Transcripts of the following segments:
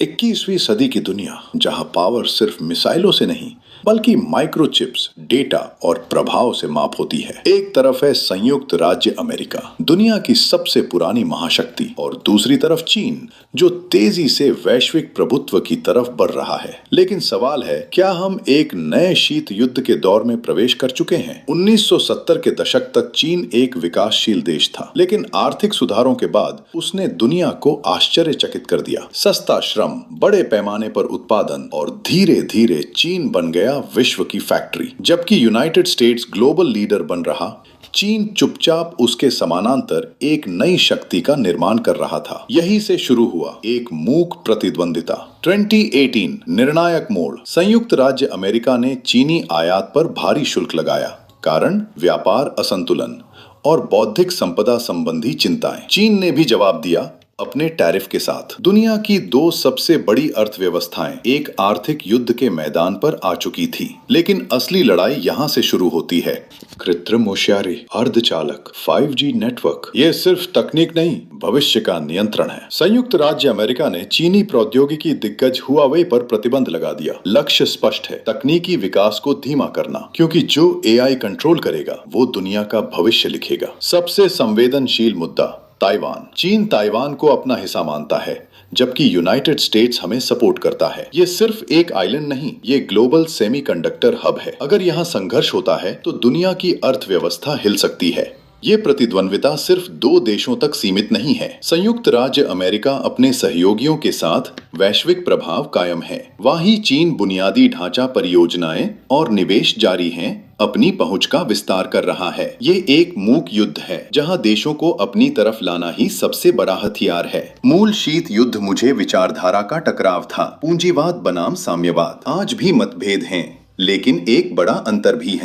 21वीं सदी की दुनिया जहां पावर सिर्फ मिसाइलों से नहीं बल्कि माइक्रोचिप्स, डेटा और प्रभाव से माप होती है। एक तरफ है संयुक्त राज्य अमेरिका, दुनिया की सबसे पुरानी महाशक्ति, और दूसरी तरफ चीन, जो तेजी से वैश्विक प्रभुत्व की तरफ बढ़ रहा है। लेकिन सवाल है, क्या हम एक नए शीत युद्ध के दौर में प्रवेश कर चुके हैं? 1970 के दशक तक चीन एक विकासशील देश था, लेकिन आर्थिक सुधारों के बाद उसने दुनिया को आश्चर्यचकित कर दिया। सस्ता श्रम, बड़े पैमाने पर उत्पादन और धीरे धीरे चीन बन गया विश्व की फैक्ट्री। जबकि यूनाइटेड स्टेट्स ग्लोबल लीडर बन रहा, चीन चुपचाप उसके समानांतर एक नई शक्ति का निर्माण कर रहा था। यही से शुरू हुआ एक मूक प्रतिद्वंदिता। 2018 निर्णायक मोड़। संयुक्त राज्य अमेरिका ने चीनी आयात पर भारी शुल्क लगाया। कारण व्यापार असंतुलन और बौद्धिक संपदा संबंधी चिंताएं। चीन ने भी जवाब दिया अपने टैरिफ के साथ। दुनिया की दो सबसे बड़ी अर्थव्यवस्थाएं एक आर्थिक युद्ध के मैदान पर आ चुकी थी। लेकिन असली लड़ाई यहाँ से शुरू होती है। कृत्रिम होशियारी, अर्धचालक, 5G नेटवर्क, ये सिर्फ तकनीक नहीं, भविष्य का नियंत्रण है। संयुक्त राज्य अमेरिका ने चीनी प्रौद्योगिकी दिग्गज हुआवे पर प्रतिबंध लगा दिया। लक्ष्य स्पष्ट है, तकनीकी विकास को धीमा करना, क्योंकि जो AI कंट्रोल करेगा वो दुनिया का भविष्य लिखेगा। सबसे संवेदनशील मुद्दा ताइवान। चीन ताइवान को अपना हिस्सा मानता है, जबकि यूनाइटेड स्टेट्स हमें सपोर्ट करता है। ये सिर्फ एक आइलैंड नहीं, ये ग्लोबल सेमीकंडक्टर हब है। अगर यहाँ संघर्ष होता है तो दुनिया की अर्थव्यवस्था हिल सकती है। ये प्रतिद्वंद्विता सिर्फ दो देशों तक सीमित नहीं है। संयुक्त राज्य अमेरिका अपने सहयोगियों के साथ वैश्विक प्रभाव कायम है। वहीं चीन बुनियादी ढांचा परियोजनाएं और निवेश जारी हैं, अपनी पहुंच का विस्तार कर रहा है। ये एक मूक युद्ध है, जहां देशों को अपनी तरफ लाना ही सबसे बड़ा हथियार है। मूल शीत युद्ध मुझे विचारधारा का टकराव था, पूंजीवाद बनाम साम्यवाद। आज भी मतभेद हैं, लेकिन एक बड़ा अंतर भी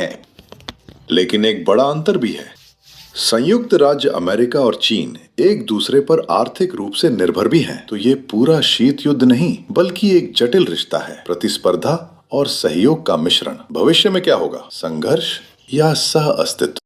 है। संयुक्त राज्य अमेरिका और चीन एक दूसरे पर आर्थिक रूप से निर्भर भी हैं। तो ये पूरा शीत युद्ध नहीं, बल्कि एक जटिल रिश्ता है, प्रतिस्पर्धा और सहयोग का मिश्रण। भविष्य में क्या होगा, संघर्ष या सह अस्तित्व?